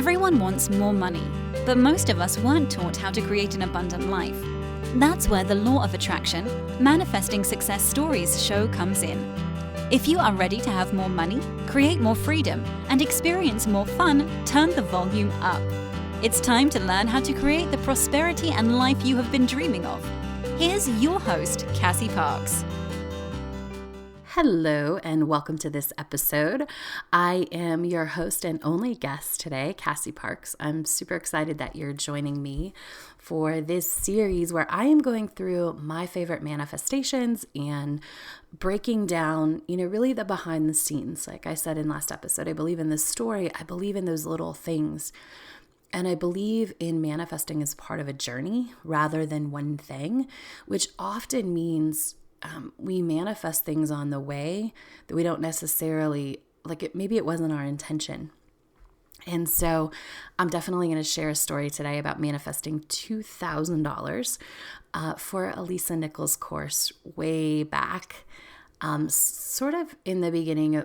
Everyone wants more money, but most of us weren't taught how to create an abundant life. That's where the law of attraction, manifesting success stories show comes in. If you are ready to have more money, create more freedom, and experience more fun, turn the volume up. It's time to learn how to create the prosperity and life you have been dreaming of. Here's your host, Cassie Parks. Hello and welcome to this episode. I am your host and only guest today, Cassie Parks. I'm super excited that you're joining me for this series where I am going through my favorite manifestations and breaking down, really the behind the scenes. Like I said in last episode, I believe in this story. I believe in those little things. And I believe in manifesting as part of a journey rather than one thing, which often means we manifest things on the way that we don't necessarily, maybe it wasn't our intention. And so I'm definitely going to share a story today about manifesting $2,000 for a Lisa Nichols course way back, sort of in the beginning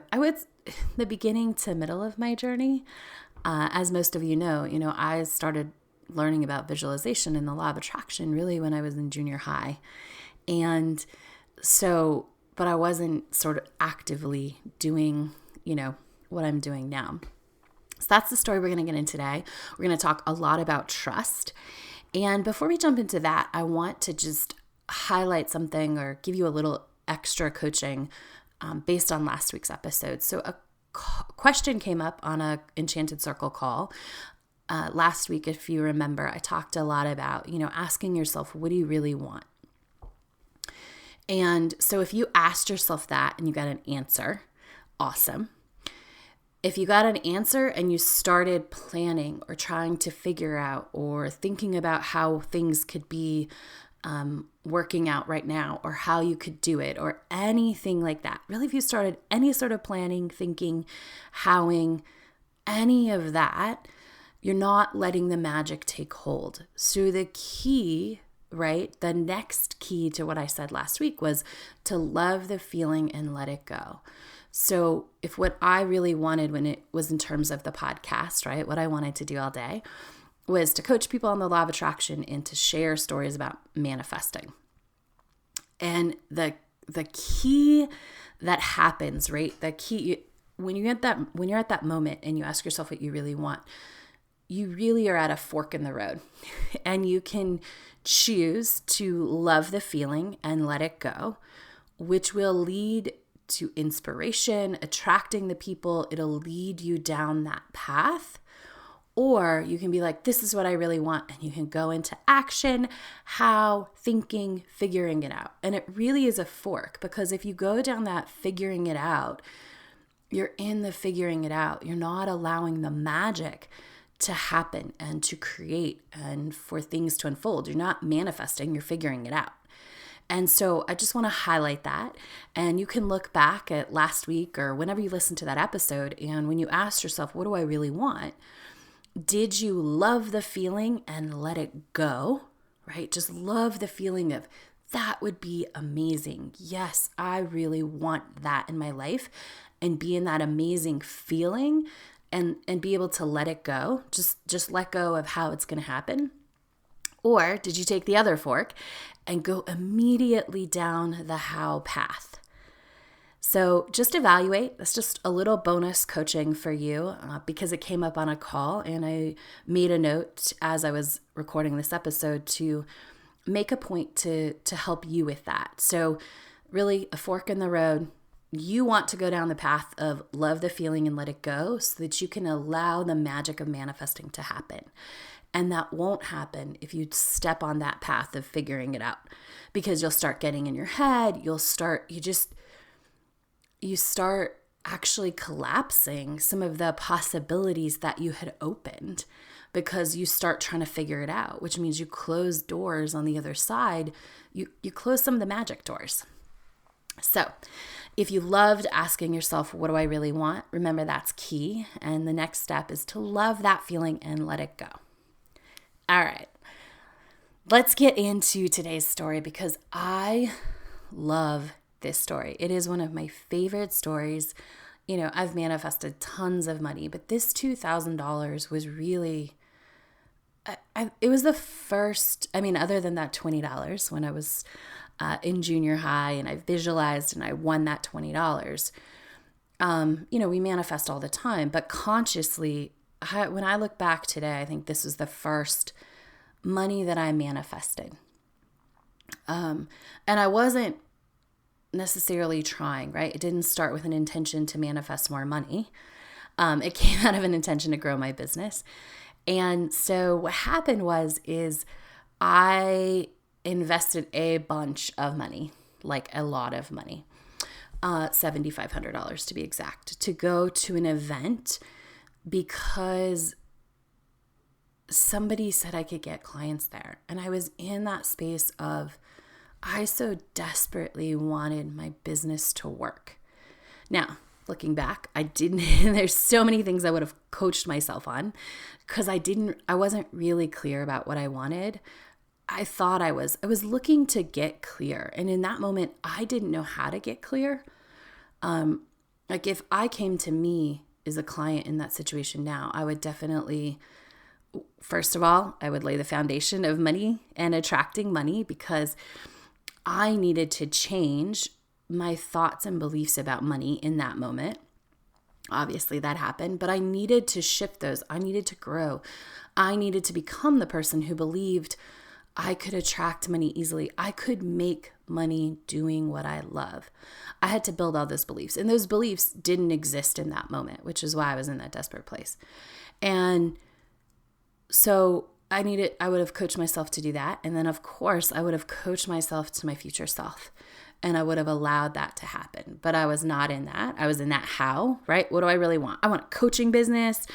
the beginning to middle of my journey. As most of you know, I started learning about visualization and the law of attraction really when I was in junior high. And so, but I wasn't sort of actively doing, what I'm doing now. So that's the story we're going to get into today. We're going to talk a lot about trust. And before we jump into that, I want to just highlight something or give you a little extra coaching based on last week's episode. So a question came up on a Enchanted Circle call. Last week, if you remember, I talked a lot about, asking yourself, what do you really want? And so if you asked yourself that and you got an answer, awesome. If you got an answer and you started planning or trying to figure out or thinking about how things could be working out right now or how you could do it or anything like that, really if you started any sort of planning, thinking, howing, any of that, you're not letting the magic take hold. So the key, right? The next key to what I said last week was to love the feeling and let it go. So if what I really wanted when it was in terms of the podcast, right? What I wanted to do all day was to coach people on the law of attraction and to share stories about manifesting. And the key that happens, right? The key when you're at that moment and you ask yourself what you really want, you really are at a fork in the road. And you can choose to love the feeling and let it go, which will lead to inspiration, attracting the people. It'll lead you down that path. Or you can be like, this is what I really want. And you can go into action, how, thinking, figuring it out. And it really is a fork, because if you go down that figuring it out, you're in the figuring it out. You're not allowing the magic to happen and to create and for things to unfold. You're not manifesting, you're figuring it out. And so I just want to highlight that. And you can look back at last week or whenever you listen to that episode, and when you ask yourself, what do I really want? Did you love the feeling and let it go, right? Just love the feeling of that would be amazing. Yes, I really want that in my life, and be in that amazing feeling and be able to let it go. Just let go of how it's going to happen. Or did you take the other fork and go immediately down the how path? So just evaluate. That's just a little bonus coaching for you because it came up on a call, and I made a note as I was recording this episode to make a point to help you with that. So really a fork in the road. You want to go down the path of love the feeling and let it go so that you can allow the magic of manifesting to happen. And that won't happen if you step on that path of figuring it out, because you'll start getting in your head. You start actually collapsing some of the possibilities that you had opened because you start trying to figure it out, which means you close doors on the other side. You close some of the magic doors. So if you loved asking yourself, what do I really want? Remember, that's key. And the next step is to love that feeling and let it go. All right, let's get into today's story because I love this story. It is one of my favorite stories I've manifested tons of money, but this $2,000 was really, it was the first, other than that $20 when I was in junior high and I visualized and I won that $20. We manifest all the time, but consciously, when I look back today, I think this was the first money that I manifested. And I wasn't necessarily trying, right? It didn't start with an intention to manifest more money. It came out of an intention to grow my business. And so what happened is I invested a bunch of money, like a lot of money, $7,500 to be exact, to go to an event because somebody said I could get clients there. And I was in that space of, I so desperately wanted my business to work. Now, looking back, I didn't, there's so many things I would have coached myself on because I wasn't really clear about what I wanted. I thought I was looking to get clear. And in that moment, I didn't know how to get clear. Like if I came to me as a client in that situation now, I would definitely, first of all, I would lay the foundation of money and attracting money because I needed to change my thoughts and beliefs about money in that moment. Obviously that happened, but I needed to shift those. I needed to grow. I needed to become the person who believed I could attract money easily. I could make money doing what I love. I had to build all those beliefs, and those beliefs didn't exist in that moment, which is why I was in that desperate place. And so I would have coached myself to do that. And then of course I would have coached myself to my future self, and I would have allowed that to happen. But I was not in that. I was in that how, right? What do I really want? I want a coaching business.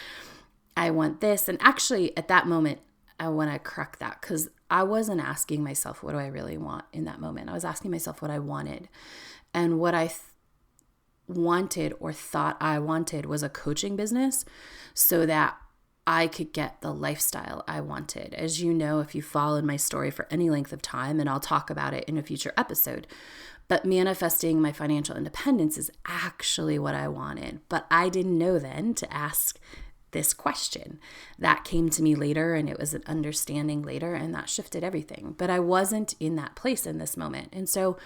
I want this. And actually at that moment, I want to correct that because I wasn't asking myself, what do I really want in that moment? I was asking myself what I wanted. And what I wanted or thought I wanted was a coaching business so that I could get the lifestyle I wanted. As you know, if you followed my story for any length of time, and I'll talk about it in a future episode, but manifesting my financial independence is actually what I wanted. But I didn't know then to ask this question. That came to me later, and it was an understanding later, and that shifted everything. But I wasn't in that place in this moment. And so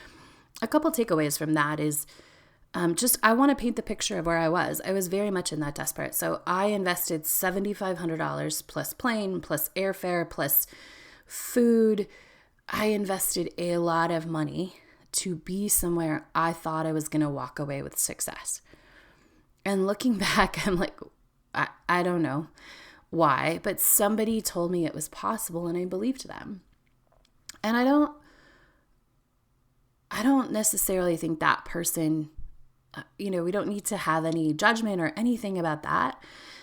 a couple takeaways from that is I want to paint the picture of where I was. I was very much in that desperate. So I invested $7,500 plus plane, plus airfare, plus food. I invested a lot of money to be somewhere I thought I was going to walk away with success. And looking back, I'm like, I don't know why, but somebody told me it was possible and I believed them. And I don't necessarily think that person, we don't need to have any judgment or anything about that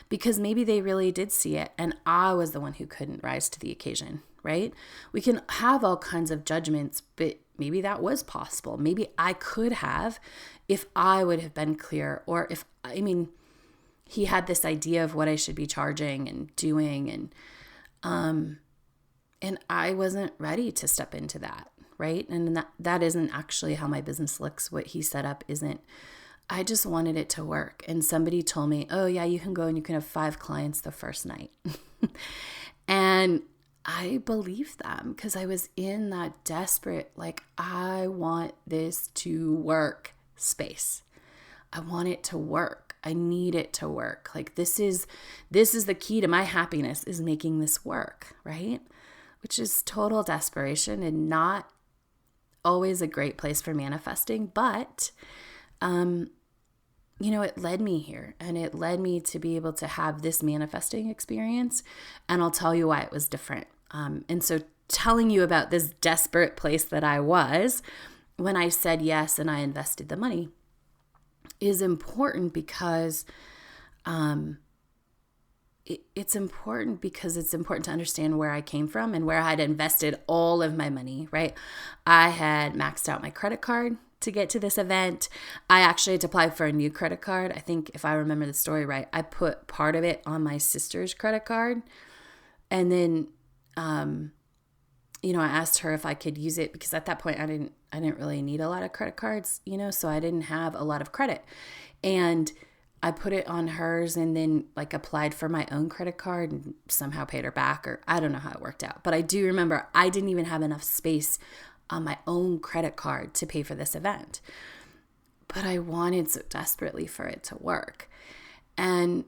because maybe they really did see it and I was the one who couldn't rise to the occasion, right? We can have all kinds of judgments, but maybe that was possible. Maybe I could have if I would have been clear, or he had this idea of what I should be charging and doing, and I wasn't ready to step into that, right? And that isn't actually how my business looks. What he set up isn't. I just wanted it to work. And somebody told me, oh yeah, you can go and you can have 5 clients the first night. And I believed them because I was in that desperate, like, I want this to work space. I want it to work. I need it to work. Like this is the key to my happiness, is making this work, right? Which is total desperation and not always a great place for manifesting, but it led me here, and it led me to be able to have this manifesting experience, and I'll tell you why it was different. And so telling you about this desperate place that I was when I said yes and I invested the money is important because it's important to understand where I came from and where I had invested all of my money, right? I had maxed out my credit card to get to this event. I actually had to apply for a new credit card. I think if I remember the story right, I put part of it on my sister's credit card. And then, I asked her if I could use it because at that point I didn't really need a lot of credit cards, so I didn't have a lot of credit. And I put it on hers and then like applied for my own credit card and somehow paid her back, or I don't know how it worked out. But I do remember I didn't even have enough space on my own credit card to pay for this event. But I wanted so desperately for it to work. And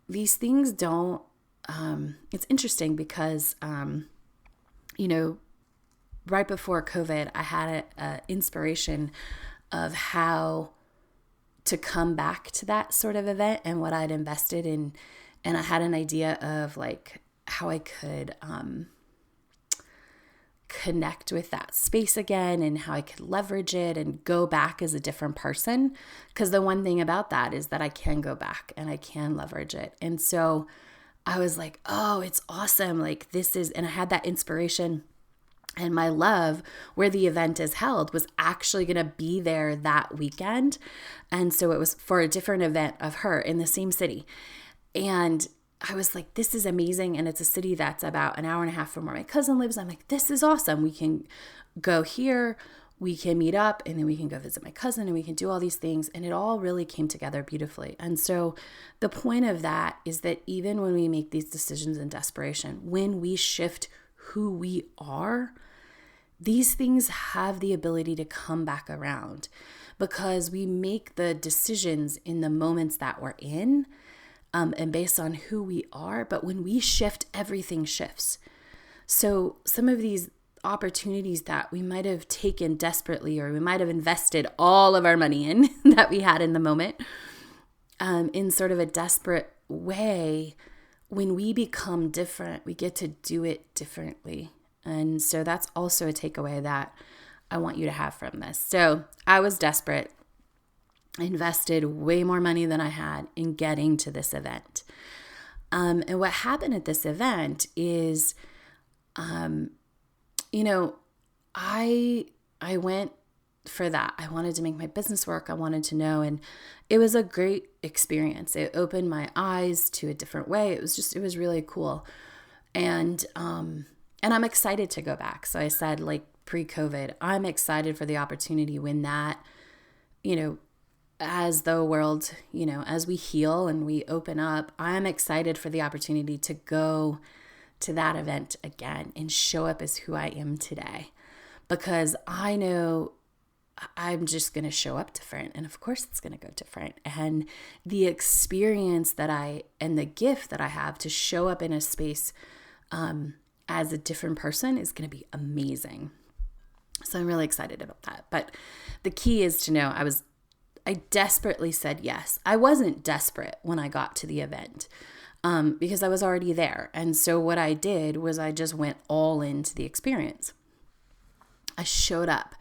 these things don't, it's interesting because, right before COVID, I had an inspiration of how to come back to that sort of event and what I'd invested in. And I had an idea of like how I could connect with that space again and how I could leverage it and go back as a different person. Because the one thing about that is that I can go back and I can leverage it. And so I was like, oh, it's awesome. Like this is, and I had that inspiration. And my love, where the event is held, was actually going to be there that weekend. And so it was for a different event of her in the same city. And I was like, this is amazing. And it's a city that's about an hour and a half from where my cousin lives. I'm like, this is awesome. We can go here, we can meet up, and then we can go visit my cousin and we can do all these things. And it all really came together beautifully. And so the point of that is that even when we make these decisions in desperation, when we shift who we are, these things have the ability to come back around because we make the decisions in the moments that we're in and based on who we are. But when we shift, everything shifts. So some of these opportunities that we might have taken desperately, or we might have invested all of our money in that we had in the moment, in sort of a desperate way, when we become different, we get to do it differently. And so that's also a takeaway that I want you to have from this. So I was desperate, invested way more money than I had in getting to this event. And what happened at this event is, I went for that. I wanted to make my business work. I wanted to know. And it was a great experience. It opened my eyes to a different way. It was really cool. And I'm excited to go back. So I said, like pre-COVID, I'm excited for the opportunity when that, as the world, as we heal and we open up, I'm excited for the opportunity to go to that event again and show up as who I am today. Because I know I'm just going to show up different. And of course it's going to go different. And the experience and the gift that I have to show up in a space as a different person is going to be amazing. So I'm really excited about that. But the key is to know I desperately said yes. I wasn't desperate when I got to the event because I was already there. And so what I did was I just went all into the experience. I showed up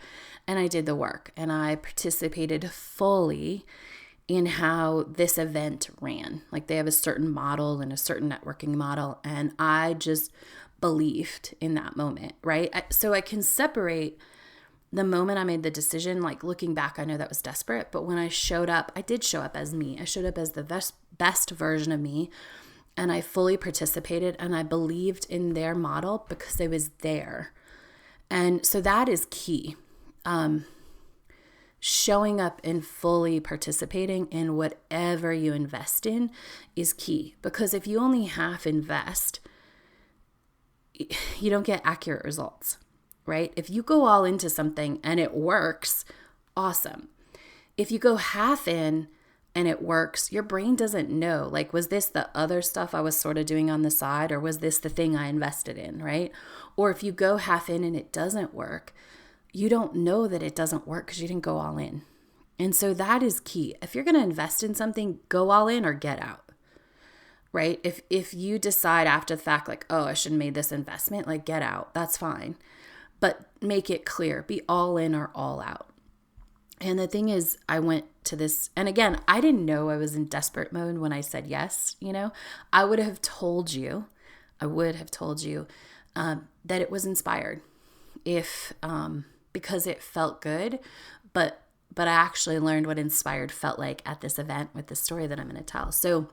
and I did the work and I participated fully in how this event ran. Like they have a certain model and a certain networking model. And I just believed in that moment, right? So I can separate the moment I made the decision. Like looking back, I know that was desperate, but when I showed up, I did show up as me. I showed up as the best version of me, and I fully participated and I believed in their model because I was there. And so that is key. Showing up and fully participating in whatever you invest in is key, because if you only half invest, you don't get accurate results, right? If you go all into something and it works, awesome. If you go half in and it works, your brain doesn't know, like, was this the other stuff I was sort of doing on the side, or was this the thing I invested in, right? Or if you go half in and it doesn't work, you don't know that it doesn't work because you didn't go all in. And so that is key. If you're going to invest in something, go all in or get out. Right? If you decide after the fact, like, oh, I shouldn't have made this investment, like, get out, that's fine. But make it clear, be all in or all out. And the thing is, I went to this, and again, I didn't know I was in desperate mode when I said yes, I would have told you that it was inspired because it felt good, but I actually learned what inspired felt like at this event with the story that I'm going to tell. So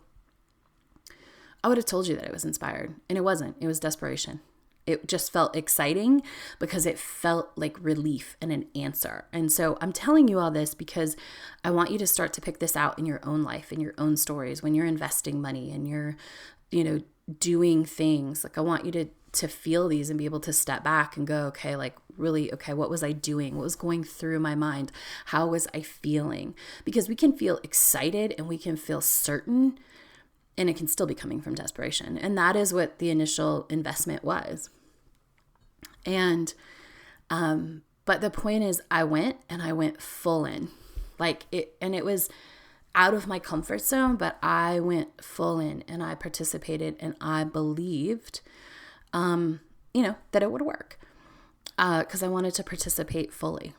I would have told you that it was inspired, and it wasn't. It was desperation. It just felt exciting because it felt like relief and an answer. And so I'm telling you all this because I want you to start to pick this out in your own life, in your own stories, when you're investing money and you're, doing things. Like I want you to feel these and be able to step back and go, okay, like really, okay, what was I doing? What was going through my mind? How was I feeling? Because we can feel excited and we can feel certain, and it can still be coming from desperation. And that is what the initial investment was. And, but the point is I went full in, it was out of my comfort zone, but I went full in and I participated and I believed, that it would work, because I wanted to participate fully.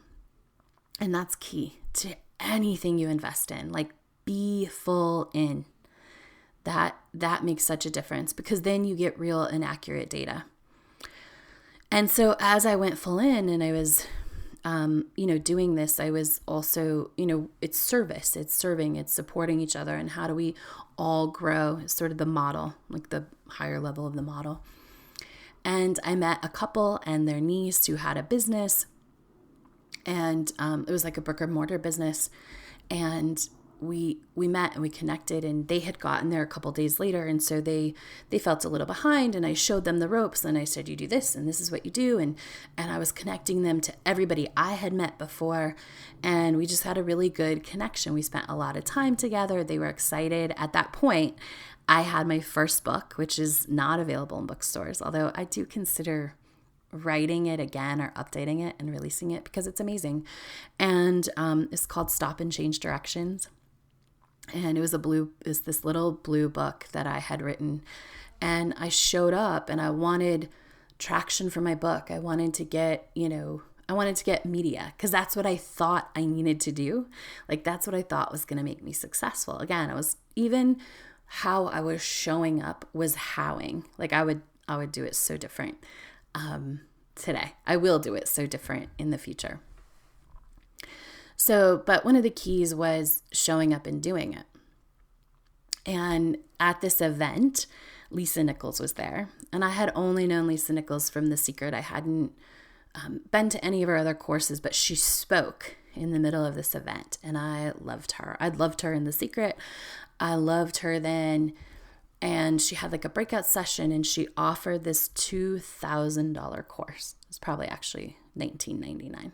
And that's key to anything you invest in, like be full in. That makes such a difference because then you get real and accurate data. And so as I went full in and I was, doing this, I was also, it's service, it's serving, it's supporting each other. And how do we all grow is sort of the model, like the higher level of the model. And I met a couple and their niece who had a business, and it was like a brick and mortar business. And we met and we connected, and they had gotten there a couple days later. And so they felt a little behind, and I showed them the ropes and I said, you do this and this is what you do. And I was connecting them to everybody I had met before. And we just had a really good connection. We spent a lot of time together. They were excited. At that point, I had my first book, which is not available in bookstores, although I do consider writing it again or updating it and releasing it because it's amazing. And it's called Stop and Change Directions. And it was this little blue book that I had written. And I showed up and I wanted traction for my book. I wanted to get, media because that's what I thought I needed to do. Like that's what I thought was going to make me successful. Again, even how I was showing up was howing. Like I would do it so different today. I will do it so different in the future. So, but one of the keys was showing up and doing it. And at this event, Lisa Nichols was there. And I had only known Lisa Nichols from The Secret. I hadn't been to any of her other courses, but she spoke in the middle of this event. And I loved her. I'd loved her in The Secret. I loved her then. And she had like a breakout session and she offered this $2,000 course. It was probably actually $19.99.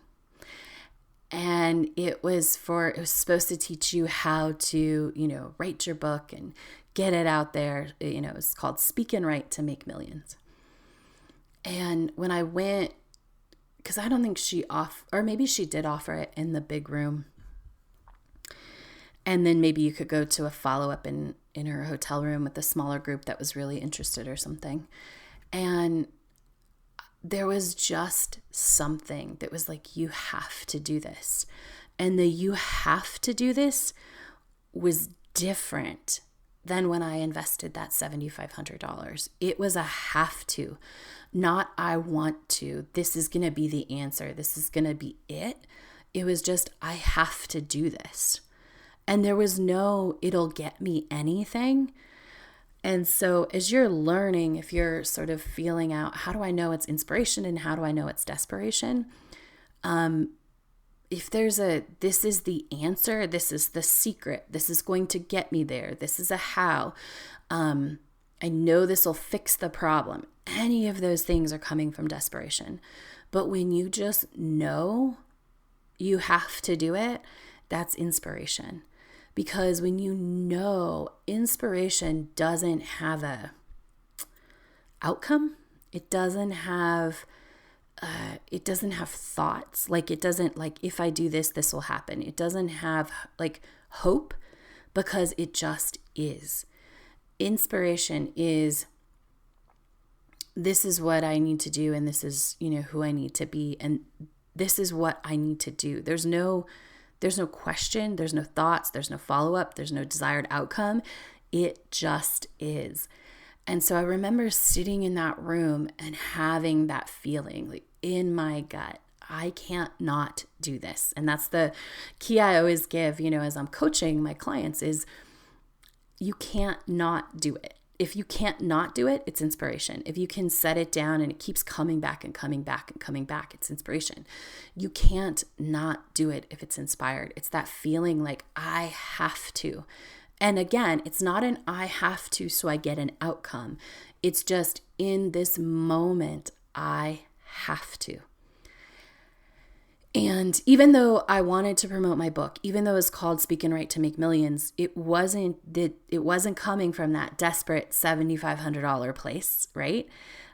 And it was supposed to teach you how to, write your book and get it out there. It's called Speak and Write to Make Millions. And when I went, because I don't think or maybe she did offer it in the big room. And then maybe you could go to a follow-up in her hotel room with a smaller group that was really interested or something. And there was just something that was like, you have to do this. And the you have to do this was different than when I invested that $7,500. It was a have to, not I want to. This is going to be the answer. This is going to be it. It was just, I have to do this. And there was no, it'll get me anything. And so as you're learning, if you're sort of feeling out, how do I know it's inspiration and how do I know it's desperation? If there's this is the answer, this is the secret, this is going to get me there, this is a how, I know this will fix the problem. Any of those things are coming from desperation. But when you just know you have to do it, that's inspiration. Because when you know, inspiration doesn't have a outcome. It doesn't have thoughts. Like it doesn't like, if I do this, this will happen. It doesn't have like hope because it just is. Inspiration is, this is what I need to do. And this is, who I need to be. And this is what I need to do. There's no question, there's no thoughts, there's no follow-up, there's no desired outcome. It just is. And so I remember sitting in that room and having that feeling like in my gut, I can't not do this. And that's the key I always give, as I'm coaching my clients is you can't not do it. if you can't not do it, it's inspiration. If you can set it down and it keeps coming back and coming back and coming back, it's inspiration. You can't not do it if it's inspired. It's that feeling like I have to. And again, it's not an I have to so I get an outcome. It's just in this moment, I have to. And even though I wanted to promote my book, even though it's called Speak and Write to Make Millions, it wasn't coming from that desperate $7,500 place, right?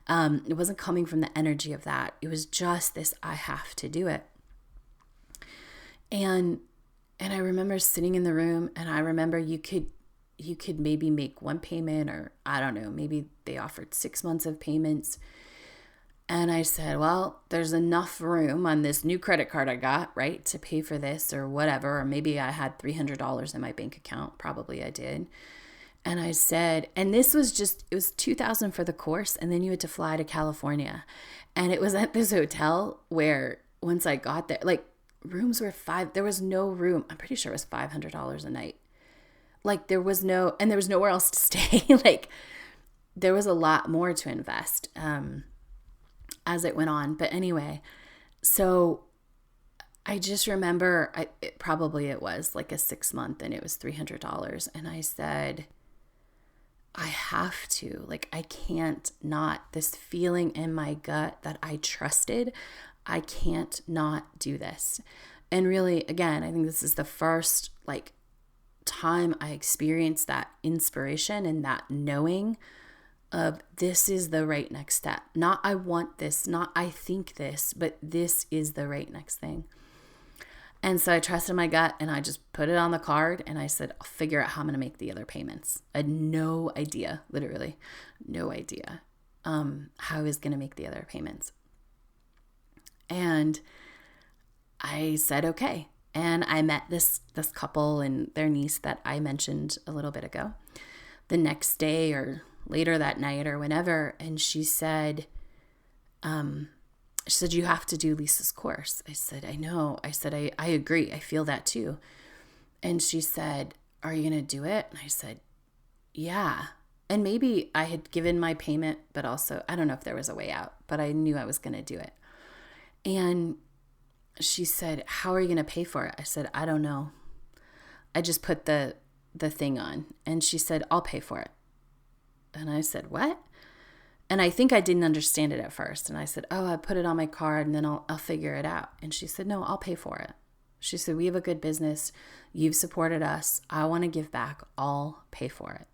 It wasn't coming from the energy of that. It was just this, I have to do it. And I remember sitting in the room, and I remember you could maybe make one payment, or I don't know, maybe they offered 6 months of payments. And I said, well, there's enough room on this new credit card I got, right, to pay for this or whatever. Or maybe I had $300 in my bank account. Probably I did. And I said, and this was it was $2,000 for the course. And then you had to fly to California. And it was at this hotel where once I got there, like rooms were there was no room. I'm pretty sure it was $500 a night. Like there was nowhere else to stay. Like there was a lot more to invest. As it went on. But anyway, so I just remember it was like a 6 month and it was $300. And I said, I have to, like, I can't not, this feeling in my gut that I trusted, I can't not do this. And really, again, I think this is the first like time I experienced that inspiration and that knowing of this is the right next step. Not I want this, not I think this, but this is the right next thing. And so I trusted my gut and I just put it on the card and I said, I'll figure out how I'm going to make the other payments. I had no idea, literally no idea how I was going to make the other payments. And I said, okay. And I met this couple and their niece that I mentioned a little bit ago the next day or later that night or whenever. And she said, you have to do Lisa's course. I said, I know. I said, I agree. I feel that too. And she said, are you going to do it? And I said, yeah. And maybe I had given my payment, but also, I don't know if there was a way out, but I knew I was going to do it. And she said, how are you going to pay for it? I said, I don't know. I just put the thing on. And she said, I'll pay for it. And I said, what? And I think I didn't understand it at first. And I said, oh, I put it on my card and then I'll figure it out. And she said, no, I'll pay for it. She said, we have a good business. You've supported us. I want to give back. I'll pay for it.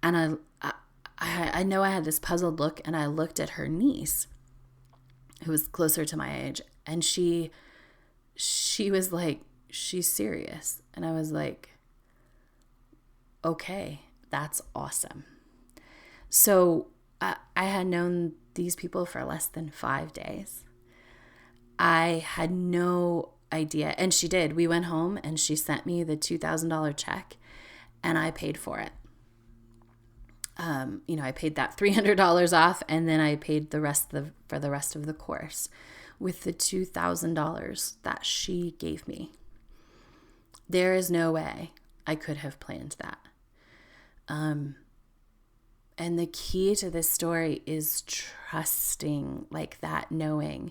And I know I had this puzzled look, and I looked at her niece, who was closer to my age. And she was like, she's serious. And I was like, okay, that's awesome. So I had known these people for less than 5 days. I had no idea. And she did. We went home and she sent me the $2,000 check and I paid for it. I paid that $300 off and then I paid for the rest of the course with the $2,000 that she gave me. There is no way I could have planned that. And the key to this story is trusting, like that knowing.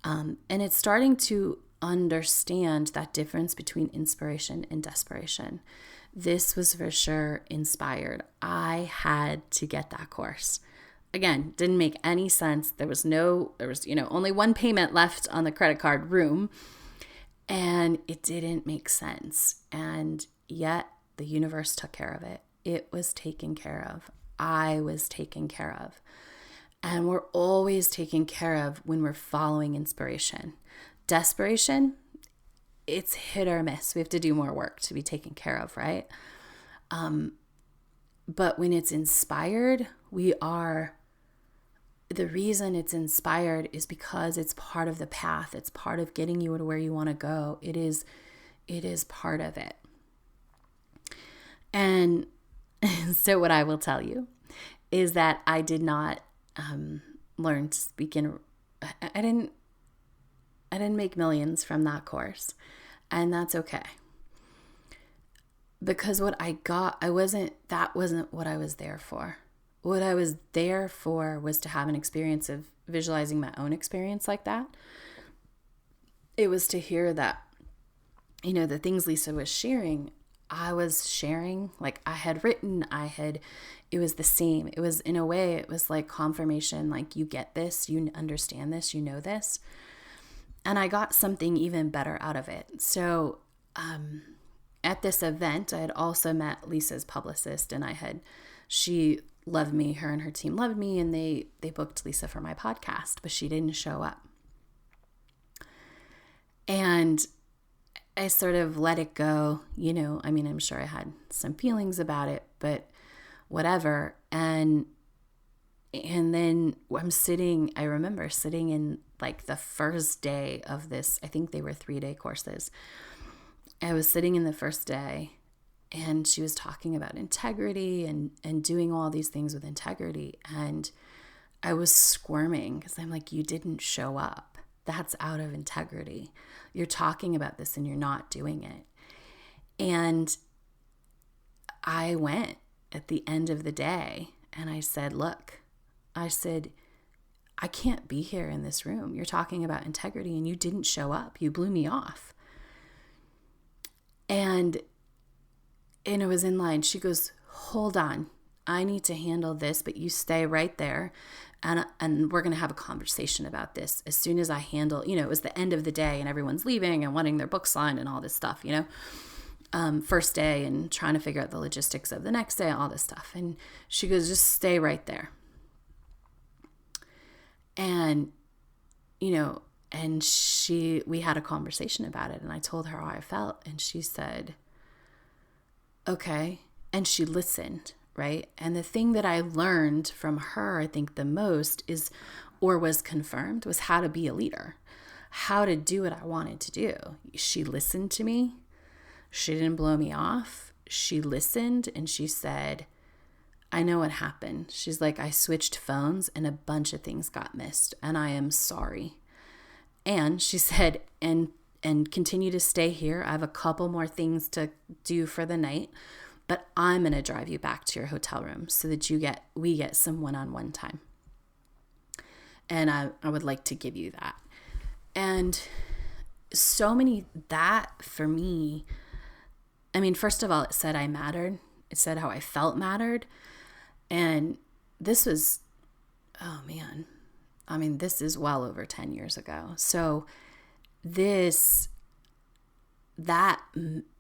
And it's starting to understand that difference between inspiration and desperation. This was for sure inspired. I had to get that course. Again, didn't make any sense. There was only one payment left on the credit card room, and it didn't make sense. And yet the universe took care of it. It was taken care of. I was taken care of. And we're always taken care of when we're following inspiration. Desperation, it's hit or miss. We have to do more work to be taken care of, right? But when it's inspired, the reason it's inspired is because it's part of the path. It's part of getting you to where you want to go. It is part of it. And so what I will tell you is that I did not learn to speak in. I didn't make millions from that course, and that's okay. because what I got, that wasn't what I was there for. What I was there for was to have an experience of visualizing my own experience like that. It was to hear that, the things Lisa was sharing, I was sharing, like I had written, it was the same. It was, in a way, it was like confirmation, like you get this, you understand this, you know this. And I got something even better out of it. So at this event, I had also met Lisa's publicist, and she loved me, her and her team loved me, and they booked Lisa for my podcast, but she didn't show up. And I sort of let it go, I'm sure I had some feelings about it, but whatever. And then I remember sitting in like the first day of this, I think they were 3-day courses. I was sitting in the first day, and she was talking about integrity and doing all these things with integrity. And I was squirming because I'm like, you didn't show up. That's out of integrity. You're talking about this and you're not doing it. And I went at the end of the day and I said, look, I can't be here in this room. You're talking about integrity and you didn't show up. You blew me off. And it was in line. She goes, hold on. I need to handle this, but you stay right there. And we're going to have a conversation about this as soon as I handle, it was the end of the day and everyone's leaving and wanting their books signed and all this stuff, first day and trying to figure out the logistics of the next day, all this stuff. And she goes, just stay right there. And, we had a conversation about it, and I told her how I felt, and she said, okay. And she listened, right? And the thing that I learned from her, I think the most was confirmed, was how to be a leader, how to do what I wanted to do. She listened to me. She didn't blow me off. She listened, and she said, I know what happened. She's like, I switched phones and a bunch of things got missed, and I am sorry. And she said, and continue to stay here. I have a couple more things to do for the night, but I'm going to drive you back to your hotel room so that we get some one-on-one time. And I would like to give you that. And that for me, first of all, it said I mattered. It said how I felt mattered. And this was, this is well over 10 years ago. So that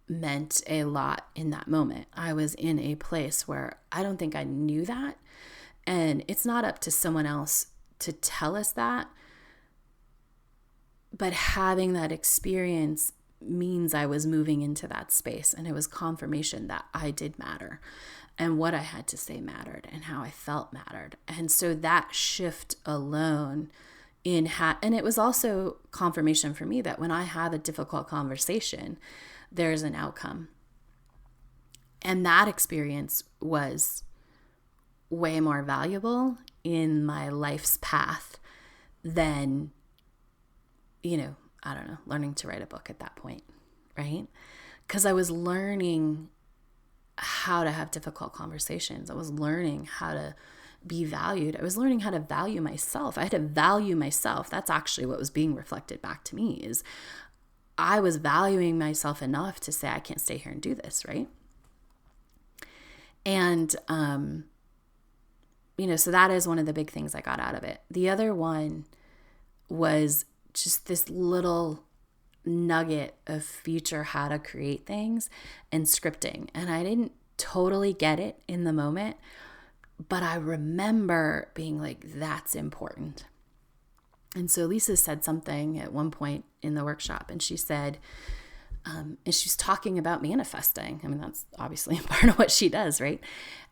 meant a lot in that moment. I was in a place where I don't think I knew that. And it's not up to someone else to tell us that. But having that experience means I was moving into that space, and it was confirmation that I did matter, and what I had to say mattered, and how I felt mattered. And so that shift alone and it was also confirmation for me that when I have a difficult conversation, there's an outcome. And that experience was way more valuable in my life's path than, learning to write a book at that point, right? Because I was learning how to have difficult conversations. I was learning how to be valued. I was learning how to value myself. I had to value myself. That's actually what was being reflected back to me, is I was valuing myself enough to say, I can't stay here and do this, right? And, so that is one of the big things I got out of it. The other one was just this little nugget of future how to create things and scripting. And I didn't totally get it in the moment, but I remember being like, that's important. And so Lisa said something at one point in the workshop, and she said, and she's talking about manifesting. That's obviously part of what she does, right?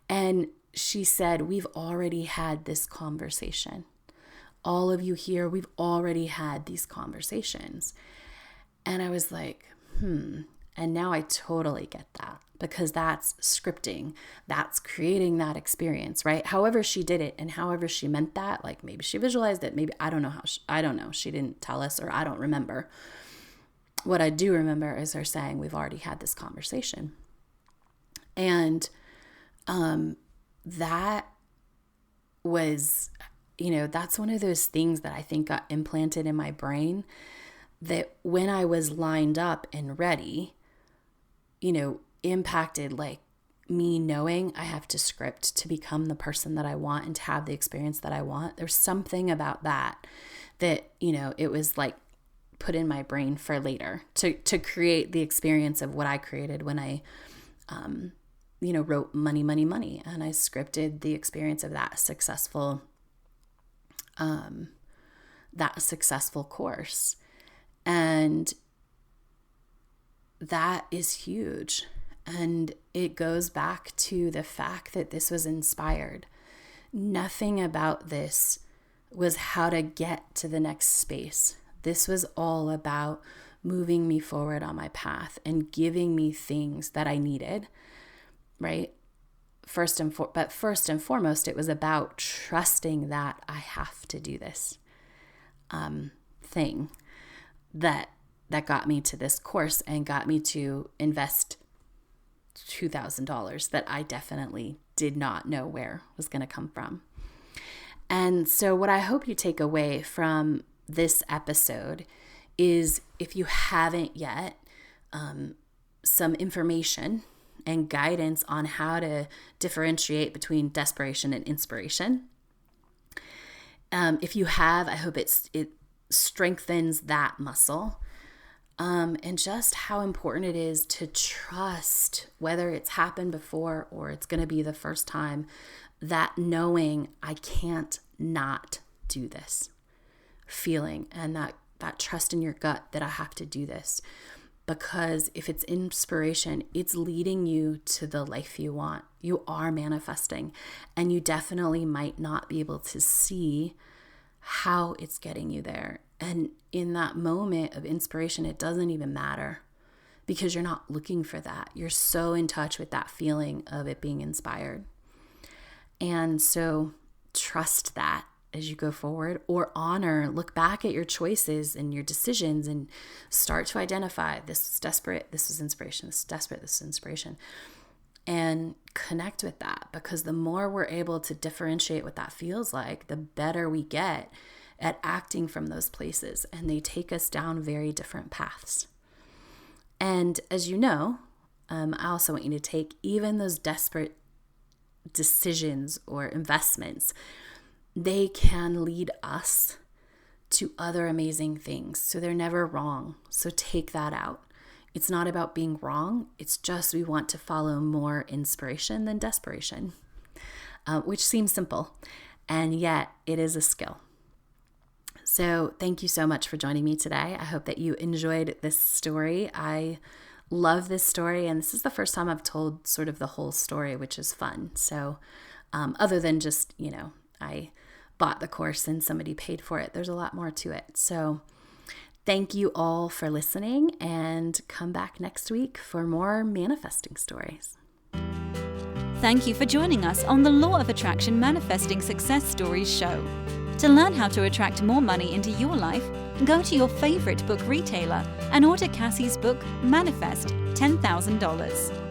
And she said, we've already had this conversation. All of you here, we've already had these conversations. And I was like, And now I totally get that, because that's scripting. That's creating that experience, right? However she did it and however she meant that, like maybe she visualized it, maybe, I don't know how, I don't know. She didn't tell us, or I don't remember. What I do remember is her saying, we've already had this conversation. And that was, that's one of those things that I think got implanted in my brain, that when I was lined up and ready, impacted like me knowing I have to script to become the person that I want and to have the experience that I want. There's something about that, it was like put in my brain for later to create the experience of what I created when I, wrote Money, Money, Money. And I scripted the experience of that successful course. And that is huge. And it goes back to the fact that this was inspired. Nothing about this was how to get to the next space. This was all about moving me forward on my path and giving me things that I needed, right? First and foremost, it was about trusting that I have to do this thing that got me to this course and got me to invest $2,000 that I definitely did not know where was going to come from. And so what I hope you take away from this episode is, if you haven't yet, some information and guidance on how to differentiate between desperation and inspiration. If you have, I hope it strengthens that muscle. And just how important it is to trust, whether it's happened before or it's going to be the first time, that knowing I can't not do this feeling, and that trust in your gut that I have to do this. Because if it's inspiration, it's leading you to the life you want. You are manifesting, and you definitely might not be able to see how it's getting you there. And in that moment of inspiration, it doesn't even matter, because you're not looking for that. You're so in touch with that feeling of it being inspired. And so trust that as you go forward, or look back at your choices and your decisions and start to identify, this is desperate, this is inspiration, this is desperate, this is inspiration, and connect with that. Because the more we're able to differentiate what that feels like, the better we get at acting from those places, and they take us down very different paths. And as you know, I also want you to take even those desperate decisions or investments. They can lead us to other amazing things. So they're never wrong. So take that out. It's not about being wrong. It's just we want to follow more inspiration than desperation, which seems simple, and yet it is a skill. So thank you so much for joining me today. I hope that you enjoyed this story. I love this story, and this is the first time I've told sort of the whole story, which is fun. So other than just, I bought the course and somebody paid for it, there's a lot more to it. So thank you all for listening, and come back next week for more manifesting stories. Thank you for joining us on the Law of Attraction Manifesting Success Stories show. To learn how to attract more money into your life, go to your favorite book retailer and order Cassie's book, Manifest $10,000.